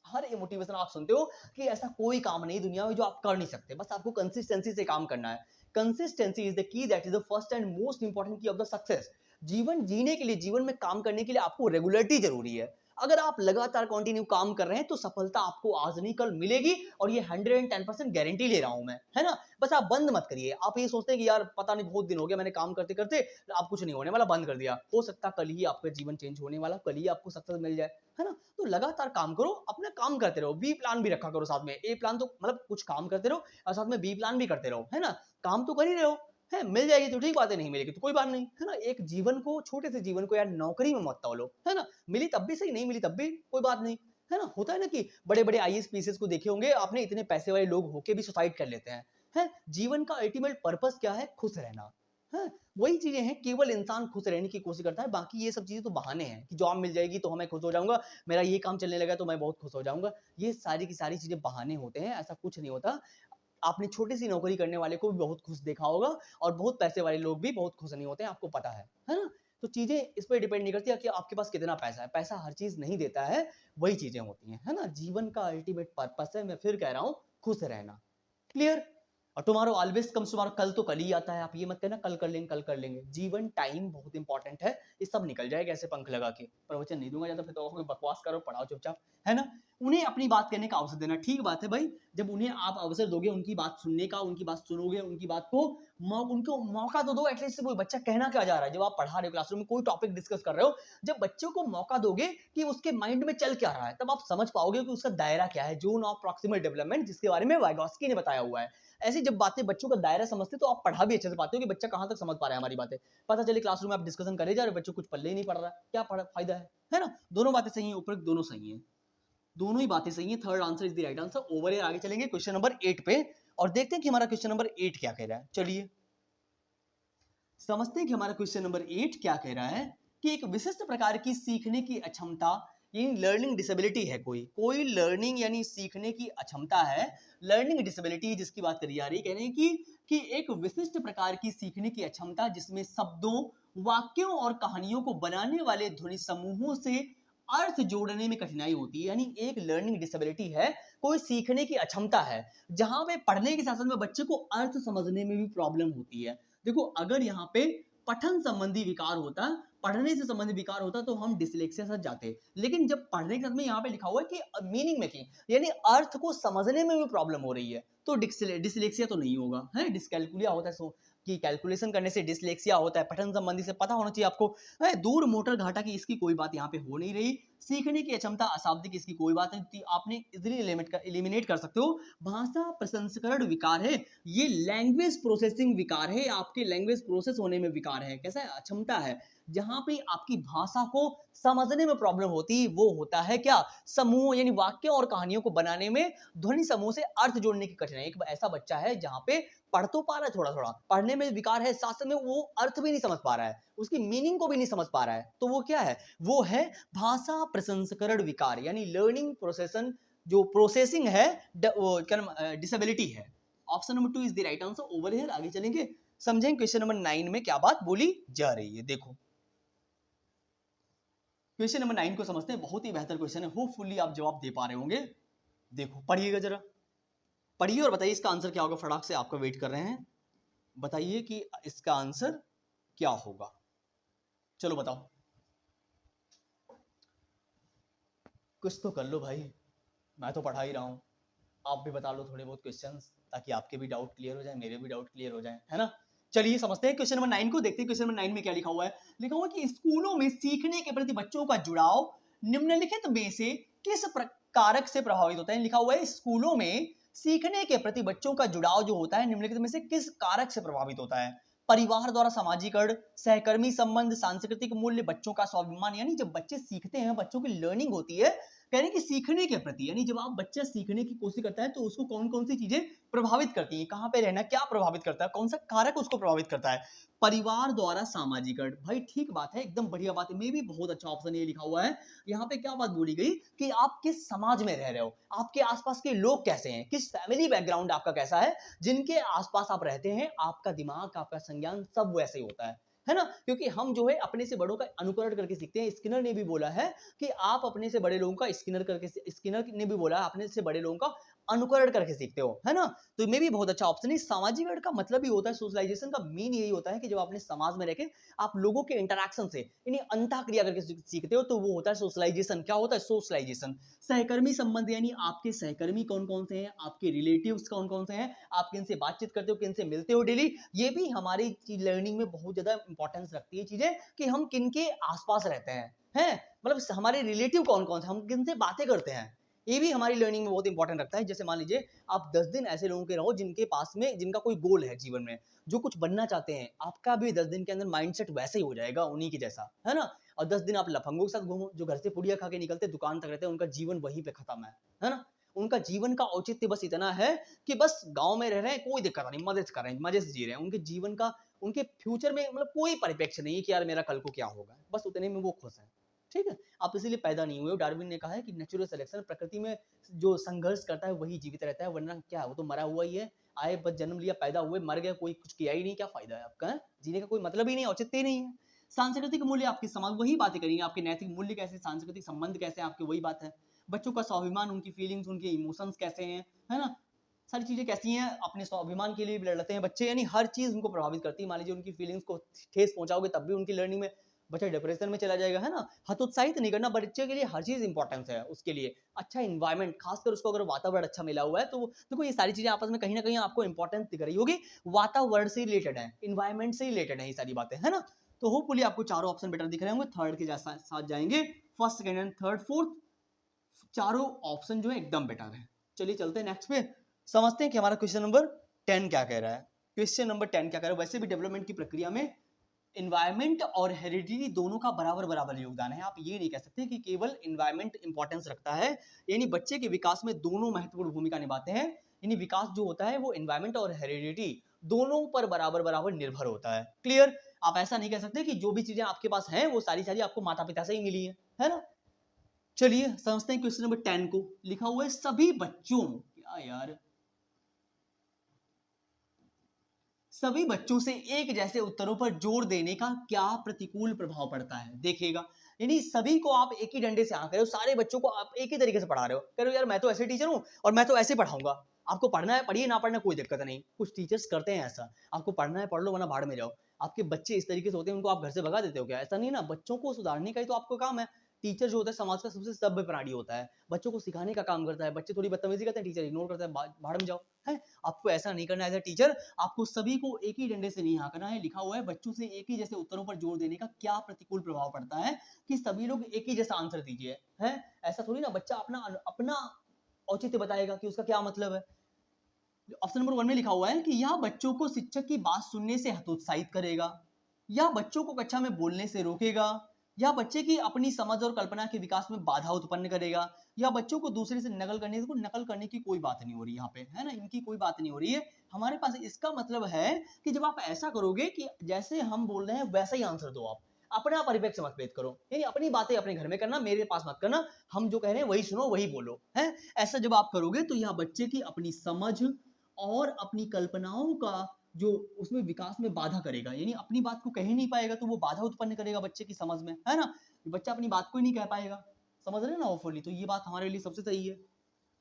हर ये मोटिवेशन आप सुनते हो कि ऐसा कोई काम नहीं दुनिया में जो आप कर नहीं सकते, बस आपको कंसिस्टेंसी से काम करना है। Consistency is the key, that is the first and most important की ऑफ द सक्सेस। जीवन जीने के लिए, जीवन में काम करने के लिए आपको रेगुलरिटी जरूरी है। अगर आप लगातार कंटिन्यू काम कर रहे हैं तो सफलता आपको आज नहीं कल मिलेगी, और ये 110% गारंटी ले रहा हूं मैं, है ना। बस आप बंद मत करिए। आप ये सोचते हैं कि यार पता नहीं बहुत दिन हो गया मैंने काम करते करते, आप कुछ नहीं होने वाला, बंद कर दिया। हो सकता कल ही आपका जीवन चेंज होने वाला, कल ही आपको सक्सेस मिल जाए, है ना। तो लगातार काम करो, अपना काम करते रहो, बी प्लान भी रखा करो साथ में। ए प्लान तो मतलब कुछ काम करते रहो और साथ में बी प्लान भी करते रहो, है ना। काम तो कर ही रहे हो, है, मिल जाएगी तो ठीक बात है, नहीं मिलेगी तो कोई बात नहीं, है ना। एक जीवन को, छोटे से जीवन को यार नौकरी में मत तौलो, है ना। मिली तब भी सही, नहीं मिली तब भी कोई बात नहीं, है ना। होता है ना कि बड़े बड़े आईएएस पीसीएस को देखे होंगे आपने, इतने पैसे वाले लोग होके भी सुसाइड कर लेते हैं। है, जीवन का अल्टीमेट पर्पस क्या है? खुश रहना, है। वही चीजें हैं, केवल इंसान खुश रहने की कोशिश करता है, बाकी ये सब चीजें तो बहाने हैं कि जॉब मिल जाएगी तो मैं खुश हो जाऊंगा, मेरा ये काम चलने लगा तो मैं बहुत खुश हो जाऊंगा। ये सारी की सारी चीजें बहाने होते हैं, ऐसा कुछ नहीं होता। आपने छोटी सी नौकरी करने वाले को भी बहुत खुश देखा होगा, और बहुत पैसे वाले लोग भी बहुत खुश नहीं होते हैं, आपको पता है ना। तो चीजें इस पर डिपेंड नहीं करती कि आपके पास कितना पैसा है, पैसा हर चीज नहीं देता है, वही चीजें होती हैं, है ना। जीवन का अल्टीमेट पर्पस है, मैं फिर कह रहा हूं, खुश रहना। क्लियर। और टुमारो ऑलवेज कम्स टुमारो, कल तो कल ही आता है, आप ये मत कहना कल कर लेंगे कल कर लेंगे। जीवन, टाइम बहुत इंपॉर्टेंट है, ये सब निकल जाएगा ऐसे पंख लगा के। प्रवचन नहीं दूंगा ज्यादा, फिर तो बकवास करो, पढ़ाओ चुपचाप, है ना। उन्हें अपनी बात कहने का अवसर देना, ठीक बात है भाई। जब उन्हें आप अवसर दोगे उनकी बात सुनने का, उनकी बात सुनोगे, उनकी बात को उनको मौका तो दो एटलीस्ट। कोई बच्चा कहना क्या जा रहा है, जब आप पढ़ा रहे हो क्लासरूम में, कोई टॉपिक डिस्कस कर रहे हो, जब बच्चों को मौका दोगे कि उसके माइंड में चल क्या रहा है, तब आप समझ पाओगे कि उसका दायरा क्या है, जोन ऑफ प्रॉक्सिमल डेवलपमेंट, जिसके बारे में वाइगॉस्की ने बताया हुआ है। ऐसी जब बातें बच्चों का दायरा समझते तो आप पढ़ा भी अच्छे से पाते हो कि बच्चा कहां तक समझ पा रहा है हमारी बातें। पता चले क्लासरूम में आप डिस्कशन करे जा रहे हो, बच्चों कुछ पल्ले ही नहीं पड़ रहा है, क्या फायदा है ना। दोनों बातें सही हैं, ऊपर दोनों सही हैं, दोनों ही बातें सही हैं। Third answer is the right answer. Over air आगे चलेंगे क्वेश्चन नंबर 8 पे, और देखते हैं कि हमारा क्वेश्चन नंबर 8 क्या कह रहा है। चलिए समझते हैं कि हमारा क्वेश्चन नंबर 8 क्या कह रहा है कि एक विशिष्ट प्रकार की सीखने की अक्षमता, यानी लर्निंग डिसेबिलिटी है, कोई लर्निंग यानी सीखने की अक्षमता है, लर्निंग डिसेबिलिटी जिसकी बात करी जा रही है, कहने कि एक विशिष्ट प्रकार की सीखने की अक्षमता जिसमें शब्दों, वाक्यों और कहानियों को बनाने वाले ध्वनि समूहों से अर्थ जोड़ने में कठिनाई होती है। यानी एक लर्निंग डिसेबिलिटी है, कोई सीखने की अक्षमता है जहां पे पढ़ने के साथ साथ में बच्चे को अर्थ समझने में भी प्रॉब्लम होती है। देखो, अगर यहाँ पे पठन संबंधी विकार होता है, पढ़ने से संबंधित विकार होता है, तो हम डिसलेक्सिया साथ जाते हैं। लेकिन जब पढ़ने के साथ में यहाँ पे लिखा हुआ है कि मीनिंग मेकिंग, यानी अर्थ को समझने में भी प्रॉब्लम हो रही है, तो डिसलेक्सिया तो नहीं होगा, है डिसकैलकुलिया होता है, सो कि कैलकुलेशन करने से डिसलेक्सिया होता है। पठन संबंधी से पता होना चाहिए आपको। दूर मोटर घाटा की इसकी कोई बात यहाँ पे हो नहीं रही। सीखने की अक्षमता अशाब्दिक इसकी कोई बात नहीं, आपने इजीली एलिमिनेट कर सकते हो। भाषा प्रसंस्करण विकार है, ये लैंग्वेज प्रोसेसिंग विकार है, आपके लैंग्वेज प्रोसेस होने में विकार है। कैसा है? अक्षमता है, जहां पे आपकी भाषा को समझने में प्रॉब्लम होती है, वो होता है क्या? समूह, यानी वाक्य और कहानियों को बनाने में ध्वनि समूह से अर्थ जोड़ने की कठिनाई। एक ऐसा बच्चा है जहां पे पढ़ तो पा रहा है, थोड़ा थोड़ा पढ़ने में विकार है, साथ साथ में वो अर्थ भी नहीं समझ पा रहा है, उसकी मीनिंग को भी नहीं समझ पा रहा है, तो वो क्या है? वो है भाषा प्रसंस्करण विकार, यानी लर्निंग प्रोसेसन, जो प्रोसेसिंग है, डिसेबिलिटी है। Option number 2 is the right answer. Over here आगे चलेंगे, समझेंगे क्वेश्चन नंबर 9 में क्या बात बोली जा रही है। देखो क्वेश्चन नंबर 9 को समझते हैं, बहुत ही बेहतर क्वेश्चन है, होपफुली आप जवाब दे पा रहे होंगे। देखो पढ़िएगा जरा, पढ़िए और बताइए इसका आंसर क्या होगा। फटाक से आपका वेट कर रहे हैं, बताइए कि इसका आंसर क्या होगा। चलो बताओ, कुछ तो कर लो भाई, मैं तो पढ़ा ही रहा हूं, आप भी बता लो थोड़े बहुत क्वेश्चंस, ताकि आपके भी डाउट क्लियर हो जाए, मेरे भी डाउट क्लियर हो जाए, है ना। चलिए समझते हैं क्वेश्चन नंबर 9 को, देखते हैं क्वेश्चन नंबर 9 में क्या लिखा हुआ है। लिखा हुआ है कि स्कूलों में सीखने के प्रति बच्चों का जुड़ाव निम्नलिखित में से किस कारक से प्रभावित होता है। लिखा हुआ है स्कूलों में सीखने के प्रति बच्चों का जुड़ाव जो होता है निम्नलिखित में से किस कारक से प्रभावित होता है। परिवार द्वारा सामाजिकरण, सहकर्मी संबंध, सांस्कृतिक मूल्य, बच्चों का स्वाभिमान, यानी जब बच्चे सीखते हैं, बच्चों की लर्निंग होती है, कह रहे हैं कि सीखने के प्रति, यानी जब आप बच्चा सीखने की कोशिश करता है तो उसको कौन कौन सी चीजें प्रभावित करती हैं, कहां पे रहना क्या प्रभावित करता है, कौन सा कारक उसको प्रभावित करता है। परिवार द्वारा सामाजिकरण, भाई ठीक बात है, एकदम बढ़िया बात है, मे भी बहुत अच्छा ऑप्शन ये लिखा हुआ है। यहाँ पे क्या बात बोली गई कि आप किस समाज में रह रहे हो, आपके आसपास के लोग कैसे हैं, किस फैमिली बैकग्राउंड आपका कैसा है, जिनके आसपास आप रहते हैं, आपका दिमाग, आपका संज्ञान सब वैसे ही होता है ना। क्योंकि हम जो है अपने से बड़ों का अनुकरण करके सीखते हैं। स्किनर ने भी बोला है कि आप अपने से बड़े लोगों का स्किनर ने भी बोला अपने से बड़े लोगों का अनुकरण करके सीखते हो, है ना। तो मे भी बहुत अच्छा ऑप्शन है। सामाजिकरण का मतलब ही होता है, सोशलाइजेशन का मीन यही होता है कि जब अपने समाज में रहकर आप लोगों के इंटरैक्शन से यानी अंतःक्रिया करके सीखते हो, तो वो होता है सोशलाइजेशन। क्या होता है? सोशलाइजेशन। सहकर्मी संबंध, यानी आपके सहकर्मी कौन कौन से हैं, आपके रिलेटिव्स कौन कौन से हैं, आप किनसे बातचीत करते हो, किनसे मिलते हो डेली, ये भी हमारी लर्निंग में बहुत ज्यादा इंपॉर्टेंस रखती है चीजें, कि हम किनके आसपास रहते हैं, मतलब हमारे रिलेटिव कौन कौन से, हम किनसे बातें करते हैं, ये भी हमारी लर्निंग में बहुत इंपॉर्टेंट रखता है। जैसे मान लीजिए आप 10 दिन ऐसे लोगों के रहो जिनके पास में, जिनका कोई गोल है जीवन में, जो कुछ बनना चाहते हैं, आपका भी 10 दिन के अंदर माइंडसेट वैसे ही हो जाएगा उन्हीं के जैसा, है ना। और 10 दिन आप लफंगों के साथ घूमो, जो घर से पुड़िया खा के निकलते दुकान तक रहते हैं, उनका जीवन वहीं पे खत्म है ना। उनका जीवन का औचित्य बस इतना है कि बस गांव में रह रहे हैं, कोई दिक्कत नहीं, मजे से कर रहे हैं, मजे से जी रहे हैं, उनके जीवन का, उनके फ्यूचर में मतलब कोई परिप्रेक्ष्य नहीं है कि यार मेरा कल को क्या होगा, बस उतने में वो खुश है। ठीक है, आप इसीलिए पैदा नहीं हुए। डार्विन ने कहा है कि नेचुरल सिलेक्शन, प्रकृति में जो संघर्ष करता है वही जीवित रहता है, वरना क्या है, वो तो मरा हुआ ही है। आए बस जन्म लिया, पैदा हुए, मर गए, कोई कुछ किया ही नहीं, क्या फायदा है आपका, है? जीने का कोई मतलब ही नहीं, औचित्य ही नहीं है। सांस्कृतिक मूल्य, आपकी समाज वही बातें करेंगे, आपके नैतिक मूल्य कैसे, सांस्कृतिक संबंध कैसे, आपके वही बात है। बच्चों का स्वाभिमान, उनकी फीलिंग्स, उनके इमोशंस कैसे हैं, है ना, सारी चीजें कैसी हैं, अपने स्वाभिमान के लिए भी लड़ते हैं बच्चे, यानी हर चीज उनको प्रभावित करती है। मान लीजिए उनकी फीलिंग्स को ठेस पहुंचाओगे तब भी उनकी लर्निंग में बच्चा डिप्रेशन में चला जाएगा, है ना। हतोत्साहित नहीं करना, बच्चे के लिए हर चीज इंपॉर्टेंस है, उसके लिए अच्छा इन्वायरमेंट, खासकर उसको अगर वातावरण अच्छा मिला हुआ है, तो देखो ये सारी चीजें आपस में कहीं ना कहीं आपको इंपॉर्टेंस दिख रही होगी, वातावरण से रिलेटेड है, इन्वायरमेंट से रिलेटेड है ये सारी बातें, है ना। तो होपफुली आपको चारों ऑप्शन बेटर दिख रहे होंगे, थर्ड के साथ जाएंगे, first second and third fourth, चारों ऑप्शन जो है एकदम बेटर है। चलिए चलते हैं नेक्स्ट पे, समझते हैं कि हमारा क्वेश्चन नंबर 10 क्या कह रहा है। क्वेश्चन नंबर 10 क्या कह रहा है, वैसे भी डेवलपमेंट की प्रक्रिया में इन्वायरमेंट और हेरिडिटी दोनों का बराबर बराबर योगदान है। आप ये नहीं कह सकते कि केवल इन्वायरमेंट इंपॉर्टेंस रखता है, यानी बच्चे के विकास में दोनों महत्वपूर्ण भूमिका निभाते हैं। यानी विकास जो होता है वो इन्वायरमेंट और हेरिडिटी दोनों पर बराबर बराबर निर्भर होता है। क्लियर? आप ऐसा नहीं कह सकते कि जो भी चीजें आपके पास हैं वो सारी सारी आपको माता पिता से ही मिली है ना। चलिए समझते हैं क्वेश्चन नंबर 10 को। लिखा हुआ है सभी बच्चों, क्या यार, सभी बच्चों से एक जैसे उत्तरों पर जोर देने का क्या प्रतिकूल प्रभाव पड़ता है। देखिएगा, यानी सभी को आप एक ही डंडे से हाँ कह रहे हो, सारे बच्चों को आप एक ही तरीके से पढ़ा रहे हो, कह रहे हो यार मैं तो ऐसे टीचर हूं और मैं तो ऐसे पढ़ाऊंगा, आपको पढ़ना है पढ़िए, ना पढ़ना कोई दिक्कत नहीं। कुछ टीचर्स करते हैं ऐसा, आपको पढ़ना है पढ़ लो वरना भाड़ में जाओ। आपके बच्चे इस तरीके से होते हैं, उनको आप घर से भगा देते हो क्या? ऐसा नहीं है ना, बच्चों को सुधारने का ही तो आपका काम है। टीचर जो होता है समाज का सबसे सभ्य प्राणी होता है, बच्चों को सिखाने का काम करता है। बच्चे थोड़ी बदतमीजी करते हैं, टीचर इग्नोर करता है, भाड़ में जाओ, है? आपको ऐसा नहीं करना है एज़ अ टीचर, आपको सभी को एक ही डंडे से नहीं हाँकना है। लिखा हुआ है बच्चों से एक ही जैसे उत्तरों पर जोर देने का क्या प्रतिकूल प्रभाव पड़ता है कि सभी लोग एक ही जैसा आंसर दीजिए, है? ऐसा थोड़ी ना बच्चा अपना अपना औचित्य बताएगा कि उसका क्या मतलब है। ऑप्शन नंबर 1 में लिखा हुआ है कि यह बच्चों को शिक्षक की बात सुनने से हतोत्साहित करेगा, या बच्चों को कक्षा में बोलने से रोकेगा, या बच्चे की अपनी समझ और कल्पना के विकास में बाधा उत्पन्न करेगा, या बच्चों को दूसरे से नकल करने की कोई बात नहीं हो रही यहाँ पे, है ना, इनकी कोई बात नहीं हो रही है हमारे पास। इसका मतलब है कि जब आप ऐसा करोगे कि जैसे हम बोल रहे हैं वैसा ही आंसर दो, आप अपना परिप्रेक्ष्य मत भेद करो, यानी अपनी बातें अपने घर में करना, मेरे पास मत करना, हम जो कह रहे हैं वही सुनो वही बोलो, है। ऐसा जब आप करोगे तो यह बच्चे की अपनी समझ और अपनी कल्पनाओं का जो उसमें विकास में बाधा करेगा, यानी अपनी बात को कह ही नहीं पाएगा तो वो बाधा उत्पन्न करेगा बच्चे की समझ में, है ना। बच्चा अपनी बात को ही नहीं कह पाएगा, समझ रहे हैं ना होपफुली, तो ये बात हमारे लिए सबसे सही है।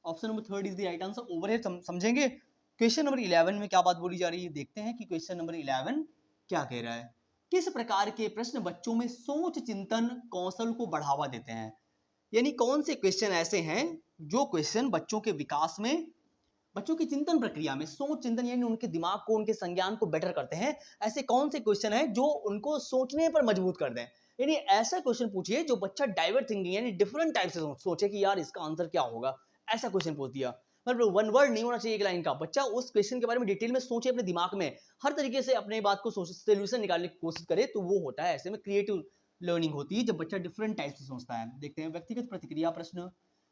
Option number 3 is the right answer. Overhead समझेंगे। क्वेश्चन नंबर 11 में क्या बात बोली जा रही है, देखते हैं कि क्वेश्चन नंबर 11 क्या कह रहा है। किस प्रकार के प्रश्न बच्चों में सोच चिंतन कौशल को बढ़ावा देते हैं, यानी कौन से क्वेश्चन ऐसे हैं जो क्वेश्चन बच्चों के विकास में, बच्चों की चिंतन प्रक्रिया में, सोच चिंतन यानी उनके दिमाग को, उनके संज्ञान को बेटर करते हैं। ऐसे कौन से क्वेश्चन हैं जो उनको सोचने पर मजबूत कर दें, यानी ऐसा क्वेश्चन पूछिए जो बच्चा डाइवर्ट थिंकिंग यानी डिफरेंट टाइप से सोचे कि यार इसका आंसर क्या होगा, ऐसा क्वेश्चन पूछ दिया। मतलब वन वर्ड नहीं होना चाहिए एक लाइन का, बच्चा उस क्वेश्चन के बारे में डिटेल में सोचे, अपने दिमाग में हर तरीके से अपने बात को सोल्यूशन निकालने की कोशिश करे, तो वो होता है ऐसे में क्रिएटिव लर्निंग होती है, जब बच्चा डिफरेंट टाइप से सोचता है। देखते हैं व्यक्तिगत प्रतिक्रिया प्रश्न।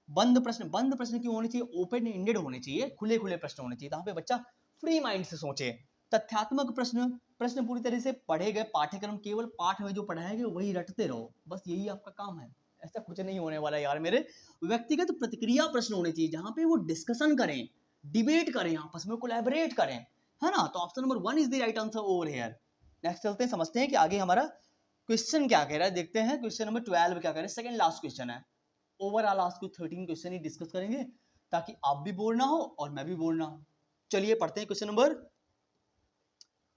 बंद प्रश्न क्यों होने चाहिए, ओपन एंडेड होने चाहिए, खुले खुले प्रश्न होने चाहिए, जहां पे बच्चा फ्री माइंड से सोचे। तथ्यात्मक प्रश्न, प्रश्न पूरी तरह से पढ़े गए पाठ्यक्रम, केवल पाठ में जो पढ़ाया गया वही रटते रहो, बस यही आपका काम है, ऐसा कुछ नहीं होने वाला यार मेरे। व्यक्तिगत प्रतिक्रिया प्रश्न होने चाहिए जहां पे वो डिस्कशन करें, डिबेट करें, आपस में कोलैबोरेट करें, है ना। तो option number 1 is the right answer over here. Next चलते हैं, समझते हैं कि आगे हमारा क्वेश्चन क्या कह रहा है। देखते हैं क्वेश्चन नंबर 12 क्या कह रहा है, सेकंड लास्ट क्वेश्चन है। ओवरऑल आज को 13 क्वेश्चन ही डिस्कस करेंगे ताकि आप भी बोर ना हो और मैं भी बोर ना हो। चलिए पढ़ते हैं क्वेश्चन नंबर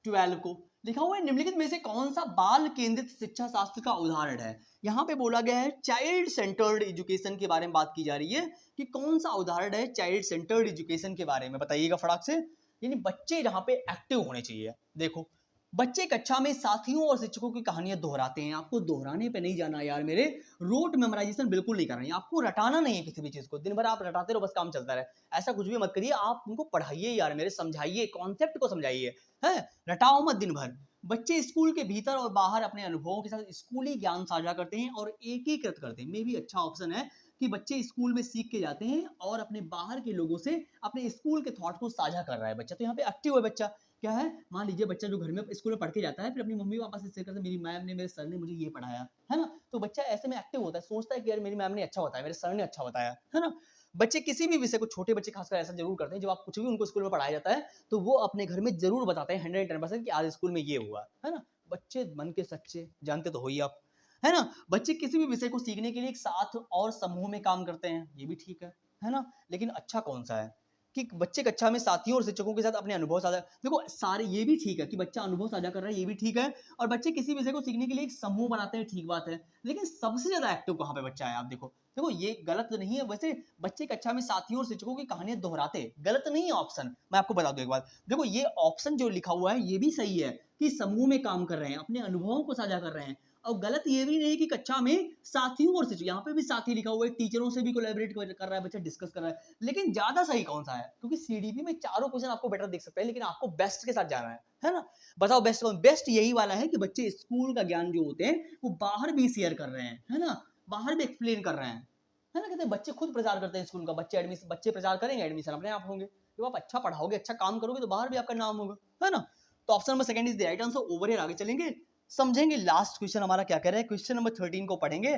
12 को। लिखा हुआ है निम्नलिखित में से कौन सा बाल केंद्रित शिक्षा शास्त्र का उदाहरण है। यहाँ पे बोला गया है चाइल्ड सेंटर्ड एजुकेशन के बारे में बात की जा रही है कि कौन सा उदाहरण है चाइल्ड सेंटर्ड एजुकेशन के बारे में, बताइएगा फटाक से। यानी बच्चे जहाँ पे एक्टिव होने चाहिए। देखो बच्चे कक्षा में साथियों और शिक्षकों की कहानियां दोहराते हैं, आपको दोहराने पे नहीं जाना यार मेरे, रोट मेमोराइजेशन बिल्कुल नहीं करना है, आपको रटाना नहीं है किसी भी चीज को, दिन भर आप रटाते रहो बस काम चलता रहे, ऐसा कुछ भी मत करिए। आप उनको पढ़ाइए यार मेरे, समझाइए, कॉन्सेप्ट को समझाइए, है, रटाओ मत दिन भर। बच्चे स्कूल के भीतर और बाहर अपने अनुभवों के साथ स्कूली ज्ञान साझा करते हैं और एकीकृत करते हैं। मे भी अच्छा ऑप्शन है कि बच्चे स्कूल में सीख के जाते हैं और अपने बाहर के लोगों से अपने स्कूल के थॉट को साझा कर रहा है बच्चा, तो यहाँ पे एक्टिव है बच्चा। क्या है, मान लीजिए बच्चा जो घर में स्कूल में पढ़ के जाता है, फिर अपनी मम्मी पापा से शेयर करता है मेरी मैम ने, मेरे सर ने मुझे ये पढ़ाया, है ना। तो बच्चा ऐसे में एक्टिव होता है, सोचता है कि यार मेरी मैम ने अच्छा बताया, मेरे सर ने अच्छा बताया, है ना। बच्चे किसी भी विषय को, छोटे बच्चे खासकर ऐसा जरूर करते हैं, जब आप कुछ भी उनको स्कूल में पढ़ाया जाता है तो वो अपने घर में जरूर बताते हैं 110% कि आज स्कूल में ये हुआ, है ना। बच्चे मन के सच्चे, जानते तो हो ही आप, है ना। बच्चे किसी भी विषय को सीखने के लिए एक साथ और समूह में काम करते हैं, ये भी ठीक है ना। लेकिन अच्छा कौन सा है कि बच्चे कक्षा में साथियों और शिक्षकों के साथ अपने अनुभव साझा, देखो सारे ये भी ठीक है कि बच्चा अनुभव साझा कर रहा है, ये भी ठीक है, और बच्चे किसी विषय को सीखने के लिए एक समूह बनाते हैं, ठीक बात है। लेकिन सबसे ज्यादा एक्टिव कहाँ पे बच्चा है, आप देखो, देखो ये गलत नहीं है वैसे। बच्चे कक्षा में साथियों और शिक्षकों की कहानियां दोहराते, गलत नहीं है ऑप्शन, मैं आपको बता दूं एक बात। देखो ये ऑप्शन जो लिखा हुआ है ये भी सही है कि समूह में काम कर रहे हैं, अपने अनुभवों को साझा कर रहे हैं, और गलत ये भी नहीं कि कक्षा में साथियों और शिक्षक, यहाँ पे भी साथी लिखा हुआ है, टीचरों से भी कोलैबोरेट कर रहा है बच्चा, डिस्कस कर रहा है। लेकिन ज्यादा सही कौन सा है, क्योंकि सीडीपी में चारों क्वेश्चन आपको बेटर दिख सकते हैं, लेकिन आपको बेस्ट के साथ जाना है ना। बताओ बेस्ट कौन, बेस्ट यही वाला है कि बच्चे स्कूल का ज्ञान जो होते हैं वो बाहर भी शेयर कर रहे हैं, है ना, बाहर भी एक्सप्लेन कर रहे हैं, है ना। कहते हैं बच्चे खुद प्रचार करते हैं स्कूल का, बच्चे प्रचार करेंगे, एडमिशन अपने आप होंगे। जब आप अच्छा पढ़ाओगे, अच्छा काम करोगे तो बाहर भी आपका नाम होगा, है ना। तो option number second is the right answer. Over here आगे चलेंगे, समझेंगे लास्ट क्वेश्चन हमारा क्या कह रहा है। क्वेश्चन नंबर 13 को पढ़ेंगे,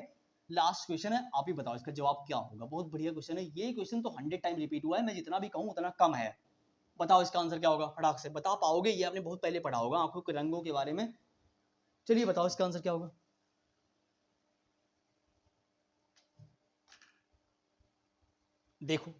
लास्ट क्वेश्चन है, आप ही बताओ इसका जवाब क्या होगा। बहुत बढ़िया क्वेश्चन है ये, क्वेश्चन तो 100 टाइम रिपीट हुआ है, मैं जितना भी कहूं उतना कम है। बताओ इसका आंसर क्या होगा, फटाक से बता पाओगे, ये आपने बहुत पहले पढ़ा होगा आंखों के रंगों के बारे में। चलिए बताओ इसका आंसर क्या होगा। देखो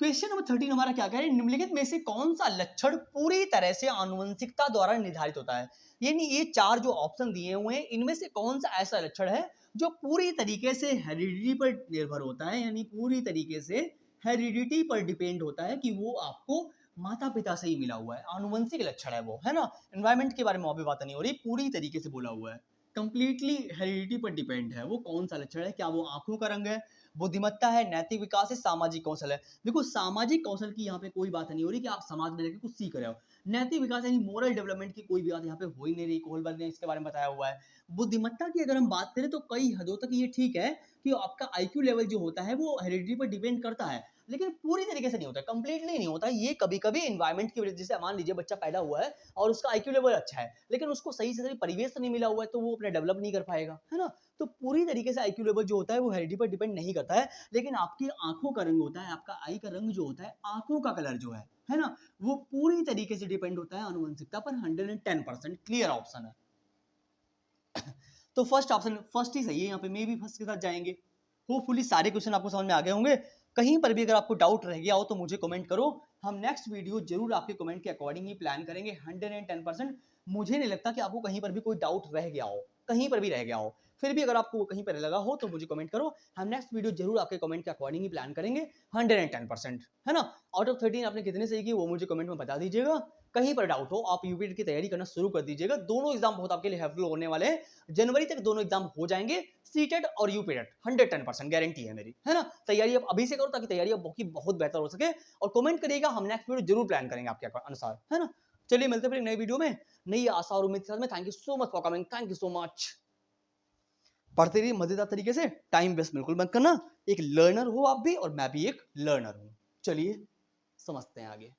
क्वेश्चन नंबर 13 हमारा क्या कह रहे हैं, निम्नलिखित में से कौन सा लक्षण पूरी तरह से आनुवंशिकता द्वारा निर्धारित होता है। यानी ये चार जो ऑप्शन दिए हुए हैं इनमें से कौन सा ऐसा लक्षण है जो पूरी तरीके से हेरिडिटी पर निर्भर होता है, यानी पूरी तरीके से हेरिडिटी पर डिपेंड होता है कि वो आपको माता पिता से ही मिला हुआ है, आनुवंशिक लक्षण है वो, है ना। एनवायरमेंट के बारे में अभी बात नहीं हो रही, पूरी तरीके से बोला हुआ है, कंप्लीटली हेरिडिटी पर डिपेंड है। वो कौन सा लक्षण है, क्या वो आंखों का रंग है, बुद्धिमत्ता है, नैतिक विकास है, सामाजिक कौशल है। देखो सामाजिक कौशल की यहाँ पे कोई बात नहीं हो रही कि आप समाज में रहकर कुछ सीख रहे हो। नैतिक विकास यानी मोरल डेवलपमेंट की कोई भी बात यहाँ पे हो ही नहीं रही, कोहलबर्ग ने इसके बारे में बताया हुआ है। बुद्धिमत्ता की अगर हम बात करें तो कई हदों तक ये ठीक है कि आपका आईक्यू लेवल जो होता है वो हेरिडिटी पर डिपेंड करता है, लेकिन पूरी तरीके से नहीं होता, कंप्लीटली नहीं होता। ये कभी कभी एनवायरमेंट की वजह से, जैसे मान लीजिए बच्चा पैदा हुआ है और उसका आईक्यू लेवल अच्छा है, लेकिन उसको सही से सही परिवेश नहीं मिला हुआ है तो वो अपना डेवलप नहीं कर पाएगा, है ना। तो पूरी तरीके से आईक्यू लेवल जो होता है वो हेरिडिटी पर डिपेंड नहीं करता है, लेकिन आपकी आंखों का रंग होता है, आपका आई का रंग जो होता है, आंखों का कलर जो है ना, वो पूरी तरीके से डिपेंड होता है आनुवंशिकता पर। 110% क्लियर ऑप्शन है। तो फर्स्ट ऑप्शन फर्स्ट ही सही है, यहाँ पे मे भी फर्स्ट के साथ जाएंगे। होपफुली सारे क्वेश्चन आपको समझ में आ गए होंगे। कहीं पर भी अगर आपको डाउट रह गया हो तो मुझे कमेंट करो, हम नेक्स्ट वीडियो जरूर आपके कमेंट के अकॉर्डिंग ही प्लान करेंगे। 110% मुझे नहीं लगता कि आपको कहीं पर भी कोई डाउट रह गया हो, कहीं पर भी रह गया हो। फिर भी अगर आपको कहीं पर लगा हो तो मुझे कमेंट करो, हम नेक्स्ट वीडियो जरूर आपके कमेंट के अकॉर्डिंग ही प्लान करेंगे। 110%, है ना। आउट ऑफ 13 आपने कितने सही किए वो मुझे कमेंट में बता दीजिएगा। कहीं पर डाउट हो आप यूपीटेट की तैयारी करना शुरू कर दीजिएगा, दोनों एग्जाम बहुत आपके लिए हेल्पफुल होने वाले हैं। जनवरी तक दोनों एग्जाम हो जाएंगे, सीटेट और यूपीटेट, 110% गारंटी है मेरी, है ना। तैयारी आप अभी से करो ताकि तैयारी बहुत बेहतर हो सके, और कमेंट करिएगा, हम नेक्स्ट वीडियो जरूर प्लान करेंगे आपके अनुसार, है ना। चलिए मिलते हैं फिर एक नई वीडियो में नई आशा और उम्मीद के साथ में। Thank you so much for coming, thank you so much. पढ़ते रहिए मजेदार तरीके से, टाइम वेस्ट बिल्कुल मत करना। एक लर्नर हो आप भी और मैं भी एक लर्नर हूं। चलिए समझते हैं आगे।